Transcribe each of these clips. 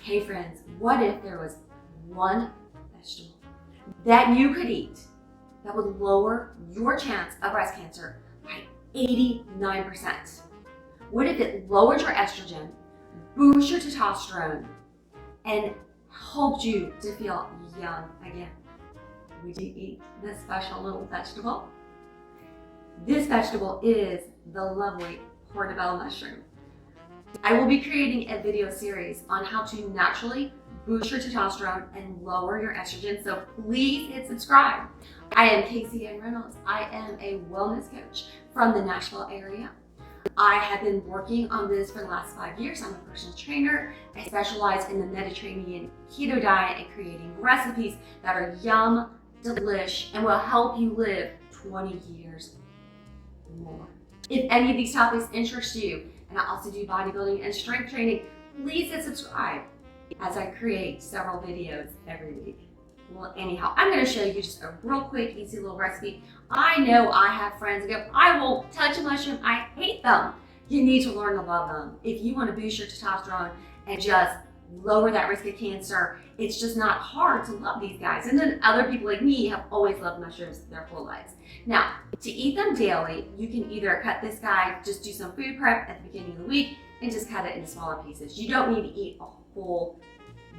Hey friends, what if there was one vegetable that you could eat that would lower your chance of breast cancer by 89%? What if it lowered your estrogen, boosted your testosterone, and helped you to feel young again? Would you eat this special little vegetable? This vegetable is the lovely portobello mushroom. I will be creating a video series on how to naturally boost your testosterone and lower your estrogen, so please hit subscribe. I am Kacey Ann Reynolds. I am a wellness coach from the Nashville area. I have been working on this for the last 5 years. I'm a personal trainer. I specialize in the Mediterranean Keto diet and creating recipes that are yum, delish, and will help you live 20 years more. If any of these topics interest you, and I also do bodybuilding and strength training, please hit subscribe as I create several videos every week. Well, anyhow, I'm going to show you just a real quick, easy little recipe. I know I have friends that go, I won't touch a mushroom, I hate them. You need to learn to love them. If you want to boost your testosterone and just lower that risk of cancer, it's just not hard to love these guys. And then other people like me have always loved mushrooms their whole lives. Now, to eat them daily, you can either cut this guy, just do some food prep at the beginning of the week, and just cut it into smaller pieces. You don't need to eat a whole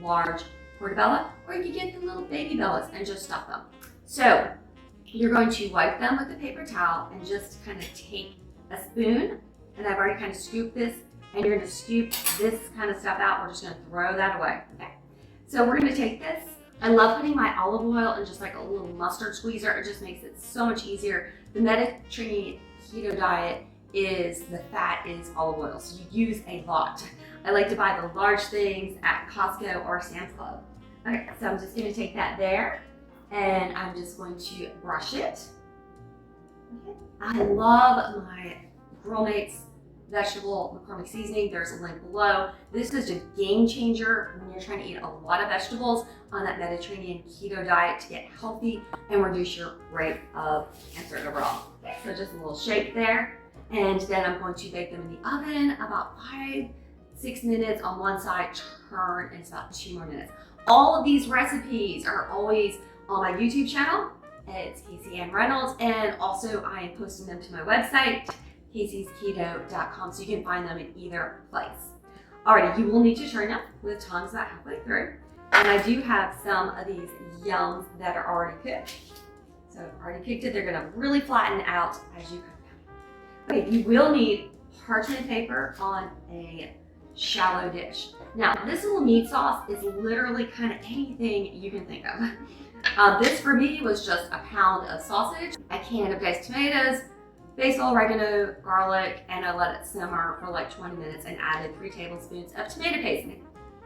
large portobello, or you can get the little baby bellas and just stuff them. So you're going to wipe them with a paper towel and just kind of take a spoon, and I've already kind of scooped this, and you're going to scoop this kind of stuff out. We're just going to throw that away. Okay. So we're going to take this. I love putting my olive oil in just like a little mustard squeezer. It just makes it so much easier. The Mediterranean Keto diet is the fat is olive oil, so you use a lot. I like to buy the large things at Costco or Sam's Club. Okay, so I'm just going to take that there, and I'm just going to brush it. Okay. I love my Girl Mates vegetable McCormick seasoning. There's a link below. This is a game changer when you're trying to eat a lot of vegetables on that Mediterranean Keto diet to get healthy and reduce your rate of cancer overall. Okay, so just a little shake there, and then I'm going to bake them in the oven about 5-6 minutes on one side, turn, and it's about 2 more minutes. All of these recipes are always on my YouTube channel. It's Kacey Ann Reynolds, and also I am posting them to my website, kaceysketo.com, so you can find them in either place. Alrighty, you will need to turn them with tongs about halfway through. And I do have some of these yums that are already cooked. So I've already cooked it. They're gonna really flatten out as you cook them. Okay, you will need parchment paper on a shallow dish. Now, this little meat sauce is literally kind of anything you can think of. This for me was just a pound of sausage, a can of diced tomatoes, basil, oregano, garlic, and I let it simmer for like 20 minutes and added 3 tablespoons of tomato paste.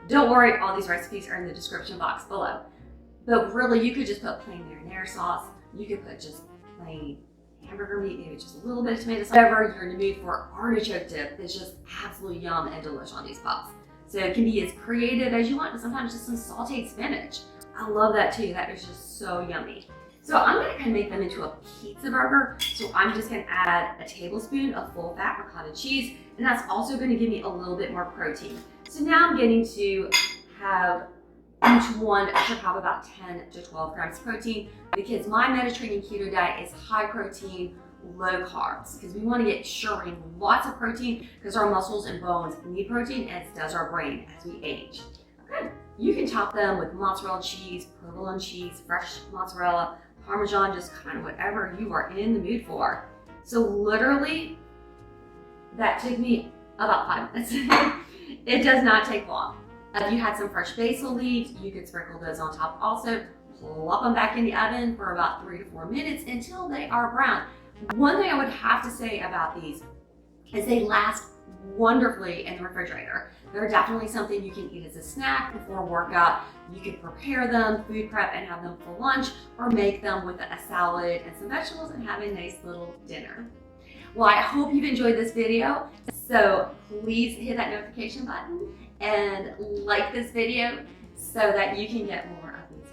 Don't worry, all these recipes are in the description box below. But really, you could just put plain marinara sauce. You could put just plain hamburger meat, maybe just a little bit of tomato sauce. Whatever you're in the mood for, artichoke dip is just absolutely yum and delish on these puffs. So it can be as creative as you want, and sometimes just some sauteed spinach. I love that too. That is just so yummy. So I'm going to kind of make them into a pizza burger. So I'm just going to add a tablespoon of full fat ricotta cheese, and that's also going to give me a little bit more protein. So now I'm getting to have each one should have about 10 to 12 grams of protein, because my Mediterranean Keto diet is high protein, low carbs, because we want to get sure we're getting lots of protein, because our muscles and bones need protein, as does our brain as we age. Okay. You can top them with mozzarella cheese, provolone cheese, fresh mozzarella, Parmesan, just kind of whatever you are in the mood for. So literally, that took me about 5 minutes. It does not take long. If you had some fresh basil leaves, you could sprinkle those on top also. Plop them back in the oven for about 3 to 4 minutes until they are brown. One thing I would have to say about these is they last wonderfully in the refrigerator. They're definitely something you can eat as a snack before a workout. You could prepare them, food prep, and have them for lunch, or make them with a salad and some vegetables and have a nice little dinner. Well, I hope you've enjoyed this video. So please hit that notification button and like this video so that you can get more of these